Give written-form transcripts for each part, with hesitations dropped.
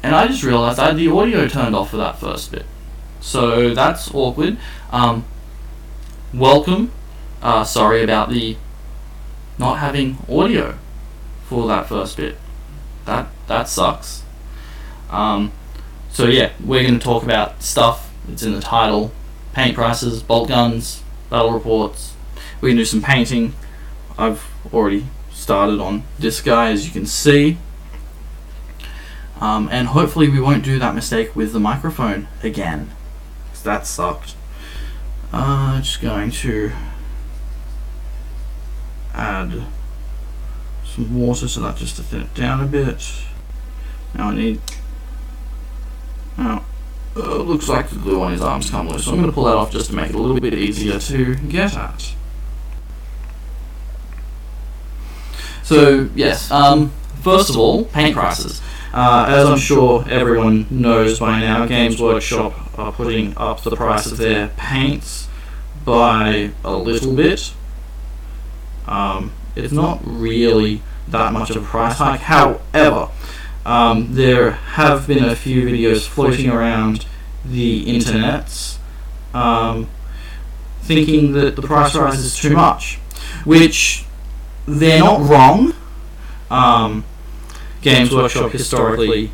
and I just realised I had the audio turned off for that first bit. So that's awkward. Welcome. Sorry about the not having audio for that first bit. That sucks. So yeah, we're going to talk about stuff that's in the title: paint prices, bolt guns, battle reports. We can do some painting. I've already started on this guy, as you can see. And hopefully we won't do that mistake with the microphone again, because that sucked. Just going to add some water to that just to thin it down a bit. Now I need... looks like the glue on his arms come loose, so I'm going to pull that off just to make it a little bit easier to get at. So yes, first of all, paint prices. As I'm sure everyone knows by now, Games Workshop are putting up the price of their paints by a little bit. It's not really that much of a price hike. However, there have been a few videos floating around the internets thinking that the price rise is too much, which they're not wrong. Games Workshop historically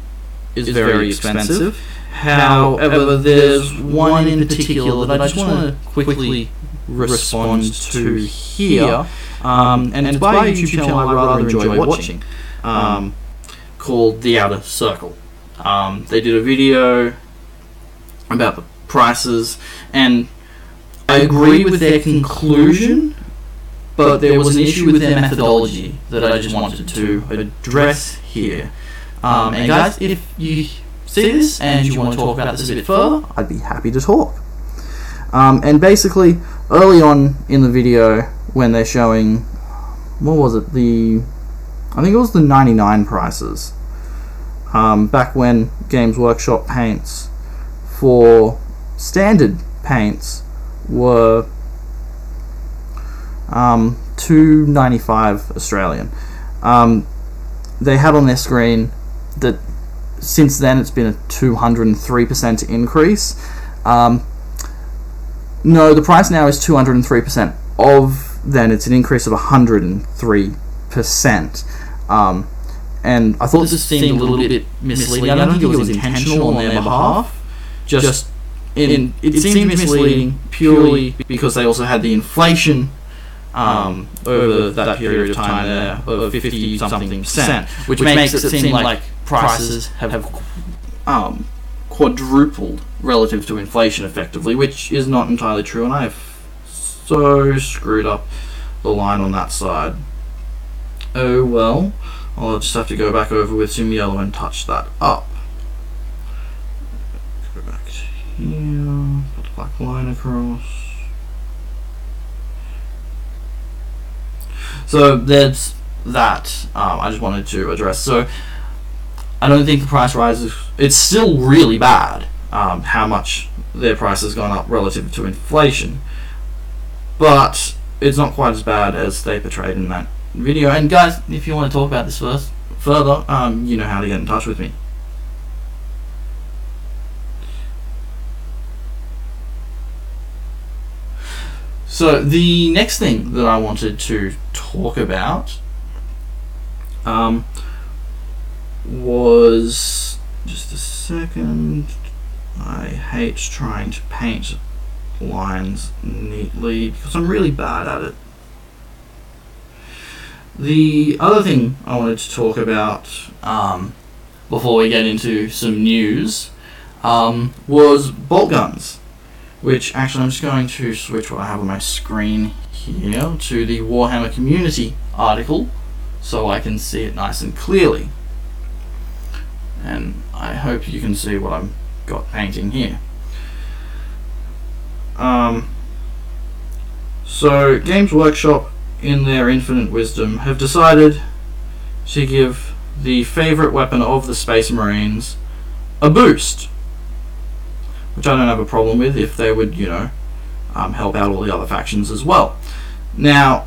is very expensive. However, there's one in particular that I just want to quickly respond to here, and it's by a YouTube channel I rather enjoy watching, called The Outer Circle. They did a video about the prices, and I agree with their conclusion, but there was an issue with their methodology that I just wanted to address here. And guys, if you see this and you want to talk about this a bit further, I'd be happy to talk. And basically, early on in the video, when they're showing, what was it, I think it was the 99 prices, back when Games Workshop paints for standard paints were $2.95 Australian. They had on their screen that since then it's been a 203% increase. No, the price now is 203% of then. It's an increase of 103%. And I thought this seemed a little bit misleading. I don't think it was intentional on their behalf. It seemed misleading purely because they also had the inflation over that period of time there of 50-something%, which makes it seem like prices have quadrupled relative to inflation effectively, which is not entirely true, and I've so screwed up the line on that side. Oh well, I'll just have to go back over with some yellow and touch that up. Go back to here, put the black line across. So there's that. I just wanted to address. So I don't think the price rises. It's still really bad how much their price has gone up relative to inflation, but it's not quite as bad as they portrayed in that video. And guys, if you want to talk about this further, you know how to get in touch with me. So the next thing that I wanted to talk about was, just a second, I hate trying to paint lines neatly because I'm really bad at it. The other thing I wanted to talk about before we get into some news was bolt guns, which actually I'm just going to switch what I have on my screen here to the Warhammer community article so I can see it nice and clearly. And I hope you can see what I've got painting here. So Games Workshop, in their infinite wisdom, have decided to give the favourite weapon of the Space Marines a boost, which I don't have a problem with if they would, you know, help out all the other factions as well. Now,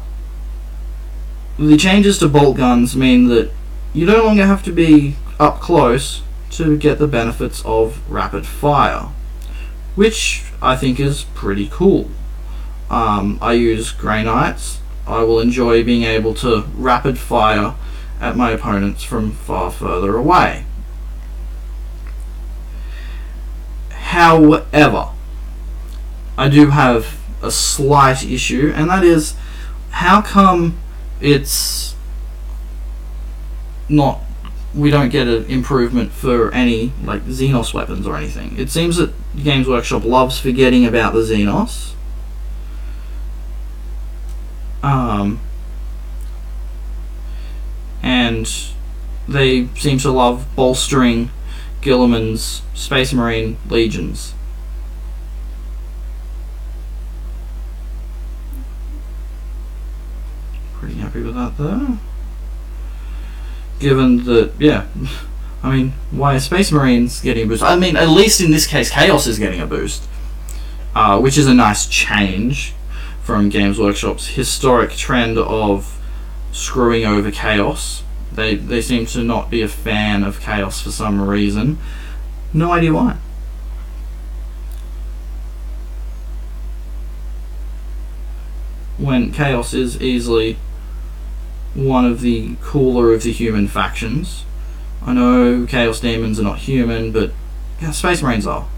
the changes to bolt guns mean that you no longer have to be up close to get the benefits of rapid fire, which I think is pretty cool. I use Grey Knights. I will enjoy being able to rapid fire at my opponents from far further away. However, I do have a slight issue, and that is, how come it's not, we don't get an improvement for any like Xenos weapons or anything? It seems that Games Workshop loves forgetting about the Xenos. And they seem to love bolstering Guilliman's Space Marine legions. Pretty happy with that there. Given that, yeah, I mean, why are Space Marines getting a boost? I mean, at least in this case, Chaos is getting a boost, which is a nice change from Games Workshop's historic trend of screwing over Chaos. They seem to not be a fan of Chaos for some reason. No idea why. When Chaos is easily one of the cooler of the human factions. I know Chaos Demons are not human, but yeah, Space Marines are.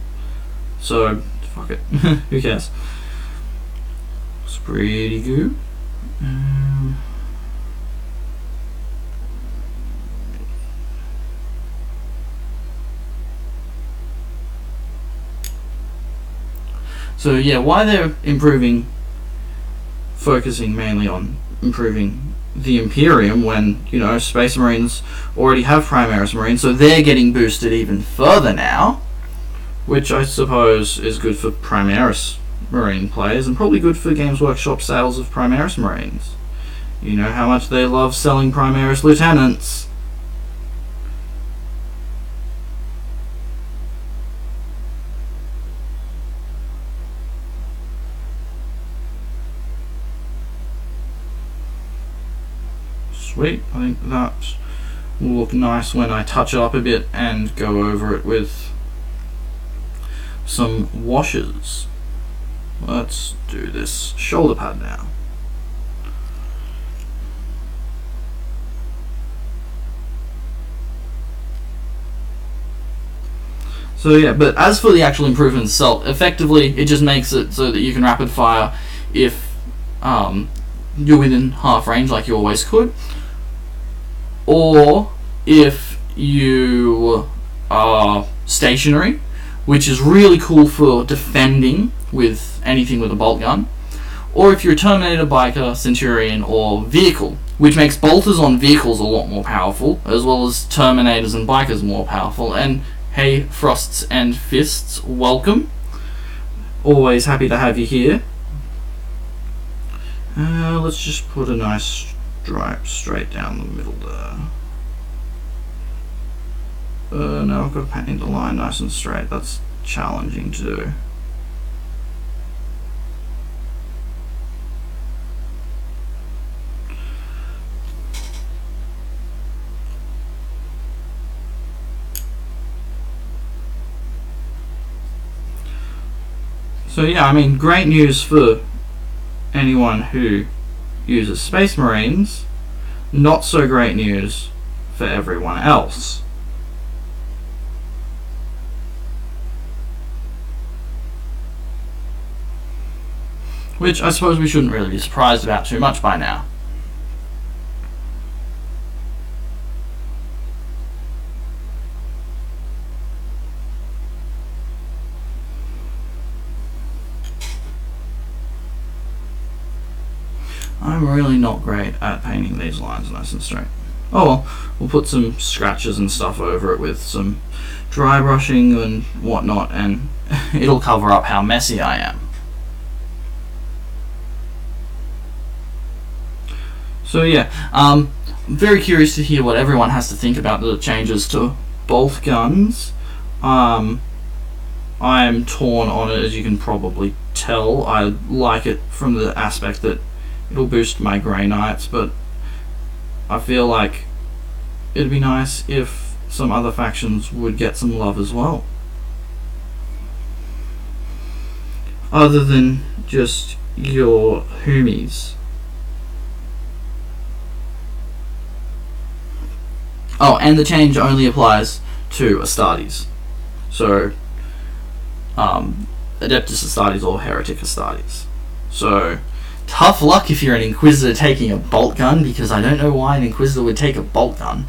So, fuck it. Who cares? It's pretty good. So yeah, why they're focusing mainly on improving the Imperium when, you know, Space Marines already have Primaris Marines, so they're getting boosted even further now, which I suppose is good for Primaris Marine players and probably good for Games Workshop sales of Primaris Marines. You know how much they love selling Primaris Lieutenants. Sweet, I think that will look nice when I touch it up a bit and go over it with some washes. Let's do this shoulder pad now. So yeah, but as for the actual improvement itself, effectively it just makes it so that you can rapid fire if you're within half range like you always could, or if you are stationary, which is really cool for defending with anything with a bolt gun, or if you're a Terminator, Biker, Centurion, or Vehicle, which makes bolters on vehicles a lot more powerful, as well as Terminators and Bikers more powerful. And hey, Frosts and Fists, welcome. Always happy to have you here. Let's just put a nice stripe straight down the middle there. Now I've got to paint the line nice and straight. That's challenging to do. So yeah, I mean, great news for anyone who uses Space Marines, not so great news for everyone else. Which I suppose we shouldn't really be surprised about too much by now. I'm really not great at painting these lines nice and straight. Oh well, we'll put some scratches and stuff over it with some dry brushing and whatnot, and it'll cover up how messy I am. So yeah, I'm very curious to hear what everyone has to think about the changes to bolt guns. I'm torn on it, as you can probably tell. I like it from the aspect that it'll boost my Grey Knights, but I feel like it'd be nice if some other factions would get some love as well. Other than just your Humies. Oh, and the change only applies to Astartes. So, Adeptus Astartes or Heretic Astartes. So, tough luck if you're an Inquisitor taking a bolt gun, because I don't know why an Inquisitor would take a bolt gun.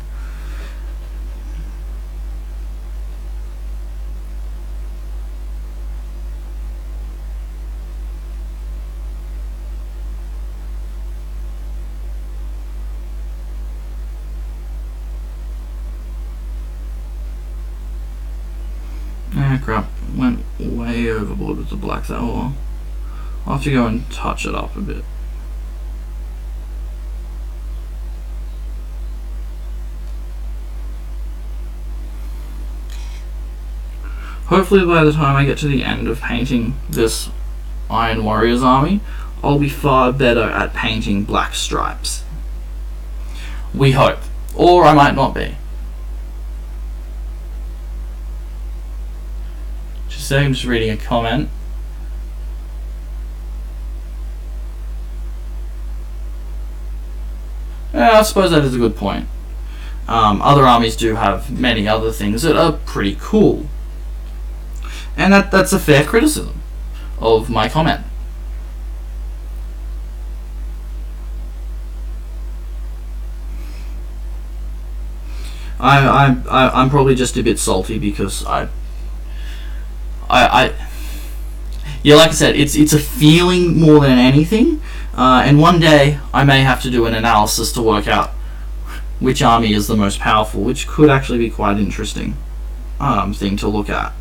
Ah, crap. Went way overboard with the Black Tower. I'll have to go and touch it up a bit. Hopefully by the time I get to the end of painting this Iron Warriors army, I'll be far better at painting black stripes. We hope. Or I might not be. I'm just reading a comment. I suppose that is a good point. Other armies do have many other things that are pretty cool. And that's a fair criticism of my comment. I'm probably just a bit salty because yeah, like I said, it's a feeling more than anything, and one day I may have to do an analysis to work out which army is the most powerful, which could actually be quite interesting thing to look at.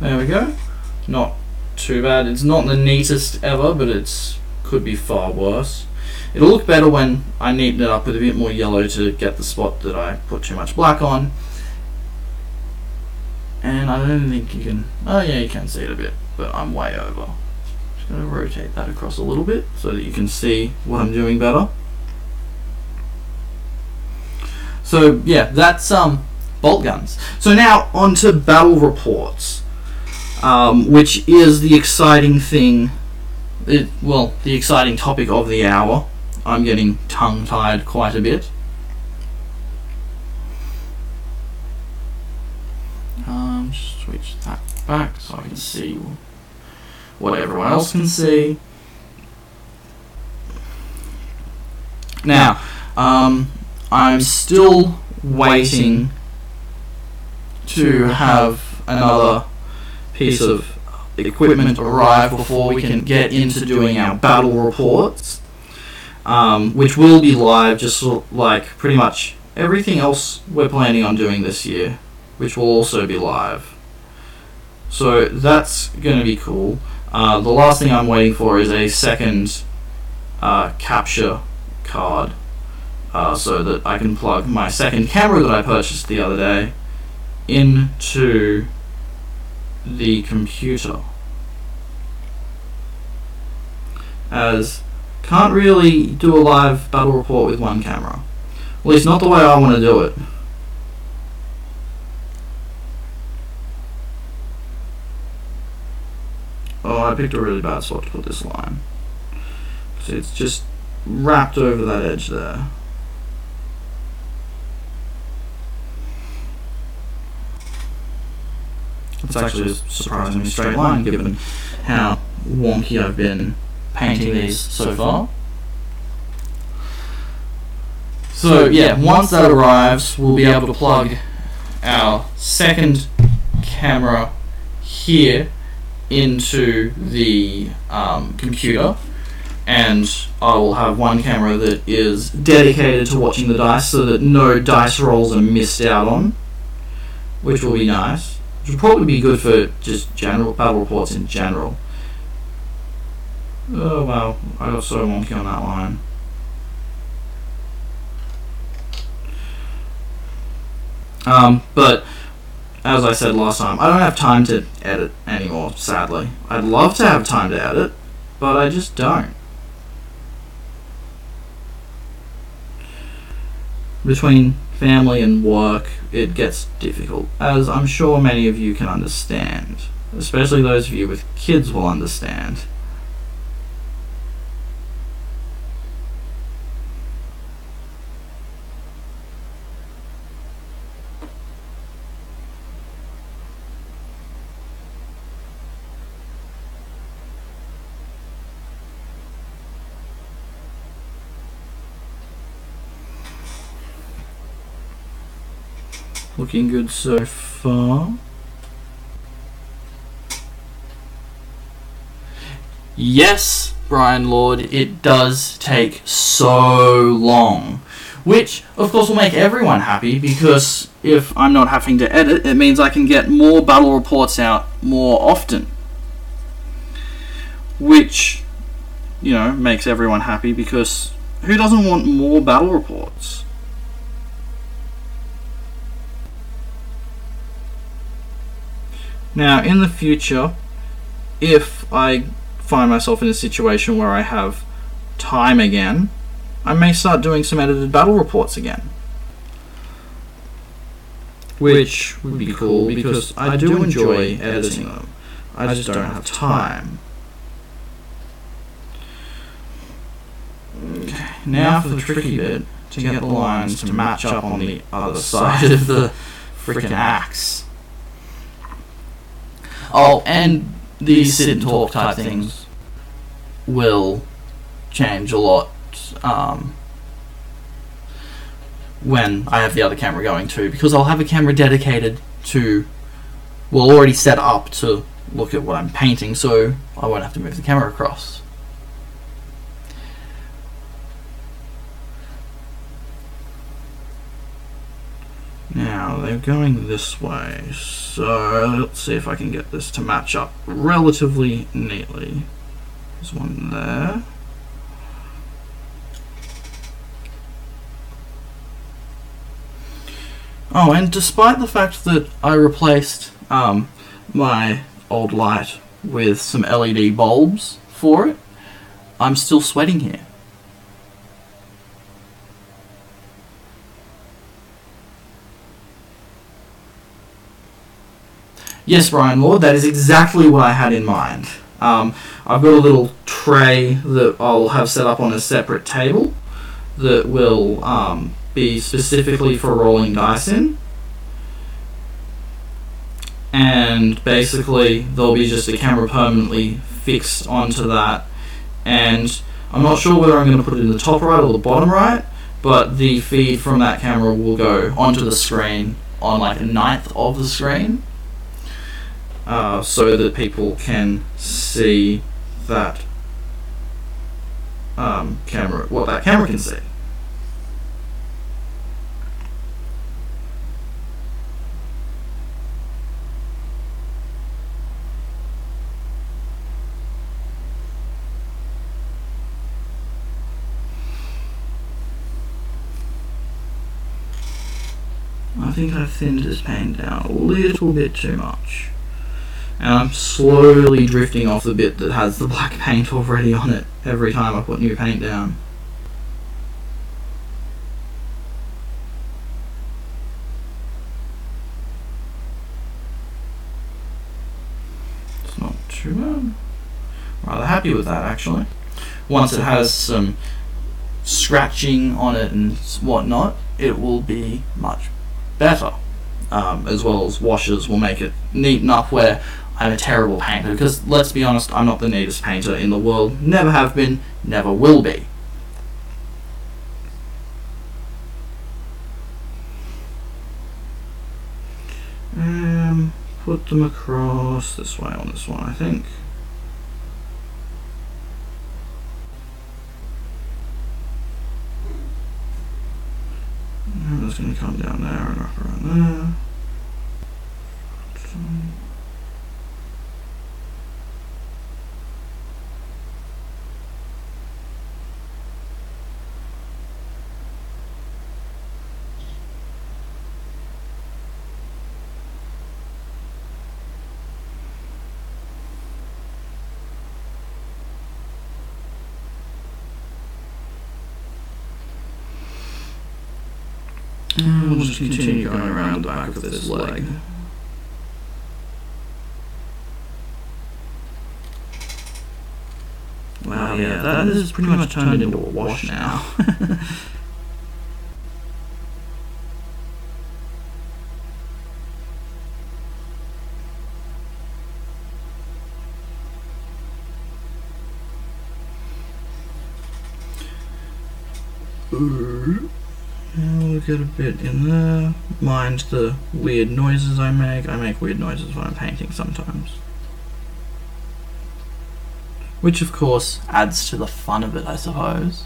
There we go. Not too bad. It's not the neatest ever, but it's could be far worse. It'll look better when I neaten it up with a bit more yellow to get the spot that I put too much black on. And I don't think you can... Oh yeah, you can see it a bit, but I'm way over. Just going to rotate that across a little bit so that you can see what I'm doing better. So yeah, that's bolt guns. So now on to battle reports, which is the exciting thing. Well, the exciting topic of the hour. I'm getting tongue-tied quite a bit. Switch that back so I can see what everyone else can see. Now, I'm still waiting to have another piece of equipment arrive before we can get into doing our battle reports, which will be live just like pretty much everything else we're planning on doing this year, which will also be live. So that's going to be cool. The last thing I'm waiting for is a second capture card, so that I can plug my second camera that I purchased the other day into the computer, as can't really do a live battle report with one camera, at least not the way I want to do it. Oh, I picked a really bad spot to put this line. See, it's just wrapped over that edge there. It's actually a surprisingly straight line given how wonky I've been painting these so far. So yeah, once that arrives, we'll be able to plug our second camera here into the computer, and I will have one camera that is dedicated to watching the dice so that no dice rolls are missed out on, which will be nice. Which will probably be good for just general battle reports in general. Oh wow, I got so wonky on that line. But as I said last time, I don't have time to edit anymore, sadly. I'd love to have time to edit, but I just don't. Between family and work, it gets difficult, as I'm sure many of you can understand. Especially those of you with kids will understand. Looking good so far. Yes, Brian Lord, it does take so long. Which, of course, will make everyone happy, because if I'm not having to edit, it means I can get more battle reports out more often. Which, you know, makes everyone happy, because who doesn't want more battle reports? Now, in the future, if I find myself in a situation where I have time again, I may start doing some edited battle reports again. Which would be cool, because I do enjoy editing them. I just don't have time. Okay, now for the tricky bit, to get the lines to match up on the other side of the frickin' axe. Oh, and these sit and talk type things will change a lot when I have the other camera going too, because I'll have a camera dedicated to, well, already set up to look at what I'm painting, so I won't have to move the camera across. Now, they're going this way, so let's see if I can get this to match up relatively neatly. There's one there. Oh, and despite the fact that I replaced my old light with some LED bulbs for it, I'm still sweating here. Yes, Brian Lord, that is exactly what I had in mind. I've got a little tray that I'll have set up on a separate table that will be specifically for rolling dice in. And basically, there'll be just a camera permanently fixed onto that. And I'm not sure whether I'm going to put it in the top right or the bottom right, but the feed from that camera will go onto the screen on like a ninth of the screen. So that people can see that camera, what that camera can see. I think I've thinned this paint down a little bit too much. And I'm slowly drifting off the bit that has the black paint already on it every time I put new paint down. It's not too bad. Rather happy with that, actually. Once it has some scratching on it and whatnot, it will be much better. As well as washes will make it neat enough where I'm a terrible painter, because let's be honest, I'm not the neatest painter in the world, never have been, never will be. Put them across this way on this one, I think. And that's going to come down there and up around there. And we'll just continue going around the back of this leg. Wow, yeah, that is pretty much turned into a wash now. We'll get a bit in there. Mind the weird noises I make. I make weird noises when I'm painting sometimes. Which of course adds to the fun of it, I suppose.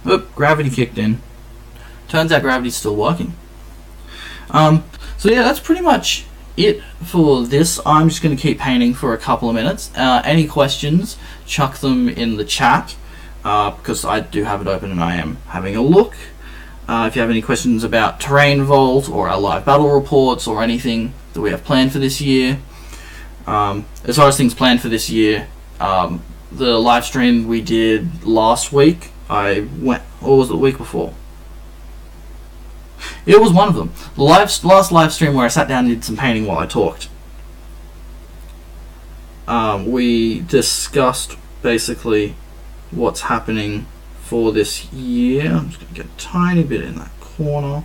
Oop, gravity kicked in. Turns out gravity's still working. So yeah, that's pretty much it for this. I'm just going to keep painting for a couple of minutes. Any questions, chuck them in the chat, because I do have it open and I am having a look. If you have any questions about Terrain Vault or our live battle reports or anything that we have planned for this year. As far as things planned for this year, the live stream we did last week, or was it the week before? It was one of them. The last live stream where I sat down and did some painting while I talked. We discussed basically what's happening for this year. I'm just going to get a tiny bit in that corner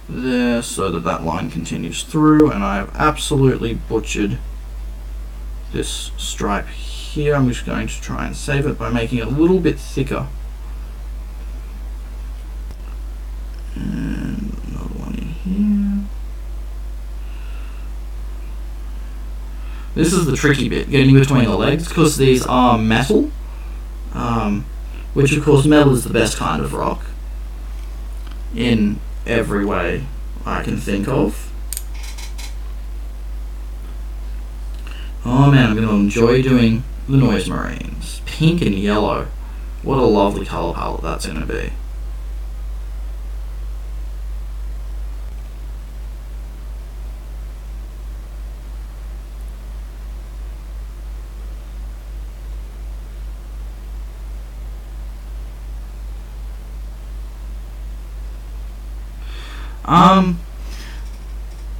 there so that that line continues through, and I have absolutely butchered this stripe here. I'm just going to try and save it by making it a little bit thicker. And another one in here. This is the tricky bit, getting between the legs, because these are metal, which of course metal is the best kind of rock in every way I can think of. Oh man, I'm going to enjoy doing the Noise Marines. Pink and yellow. What a lovely colour palette that's going to be.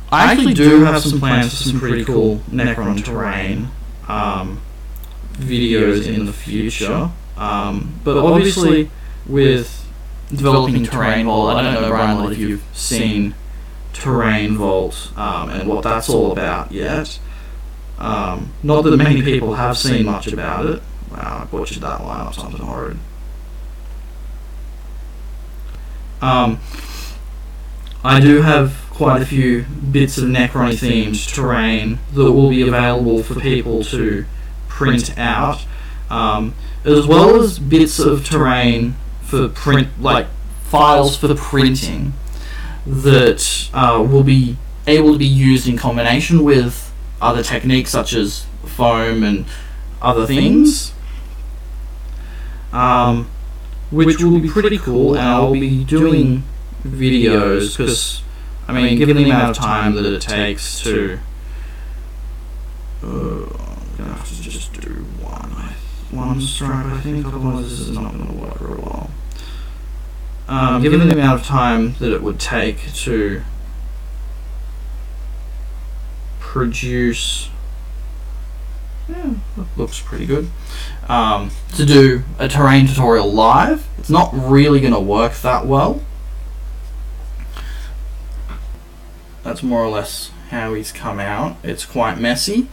I actually do have some plans for some pretty cool Necron terrain videos in the future, but obviously with developing Terrain Vault, I don't know, Brian, if you've seen Terrain Vault and what that's all about yet. Not that many people have seen much about it. Wow, I butchered that line up something horrid. I do have quite a few bits of Necron themed terrain that will be available for people to print out, as well as bits of terrain for print, like files for printing that will be able to be used in combination with other techniques such as foam and other things, which will be pretty cool. And I'll be doing videos because, I mean, given the amount of time that it takes to I'm gonna have to just do one stripe, I think, otherwise this is not going to work very well. Given the amount of time that it would take to produce, yeah, that looks pretty good, to do a terrain tutorial live, it's not really going to work that well. That's more or less how he's come out. It's quite messy.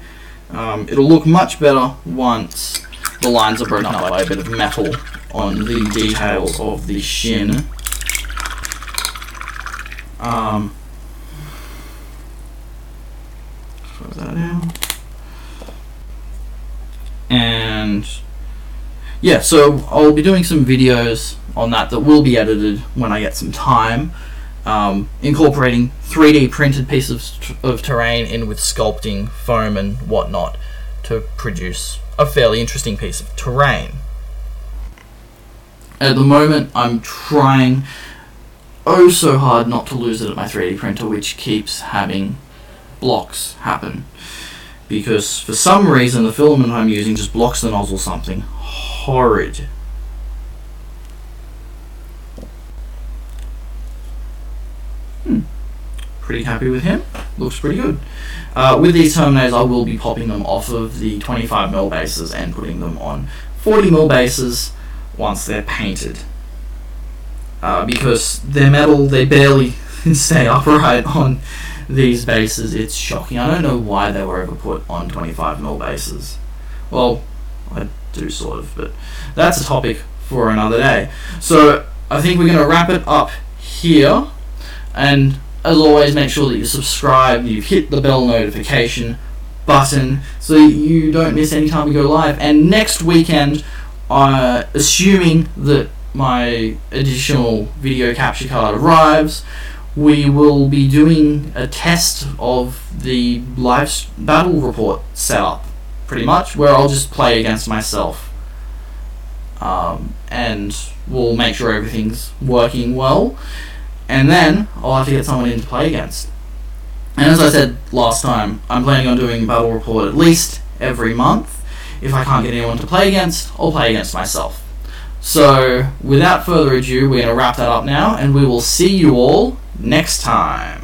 It'll look much better once the lines are broken up by a bit of metal on the details of the shin. Close that down. And yeah, so I'll be doing some videos on that will be edited when I get some time. Incorporating 3D printed pieces of terrain in with sculpting, foam and whatnot to produce a fairly interesting piece of terrain. At the moment I'm trying oh so hard not to lose it at my 3D printer, which keeps having blocks happen because for some reason the filament I'm using just blocks the nozzle something horrid. Pretty happy with him. Looks pretty good. With these terminators, I will be popping them off of the 25mm bases and putting them on 40mm bases once they're painted. Because they're metal, they barely stay upright on these bases. It's shocking. I don't know why they were ever put on 25mm bases. Well, I do sort of, but that's a topic for another day. So I think we're going to wrap it up here, and as always, make sure that you subscribe, you've hit the bell notification button so you don't miss any time we go live. And next weekend, assuming that my additional video capture card arrives, we will be doing a test of the live battle report setup, pretty much, where I'll just play against myself. And we'll make sure everything's working well. And then I'll have to get someone in to play against. And as I said last time, I'm planning on doing Battle Report at least every month. If I can't get anyone to play against, I'll play against myself. So, without further ado, we're going to wrap that up now, and we will see you all next time.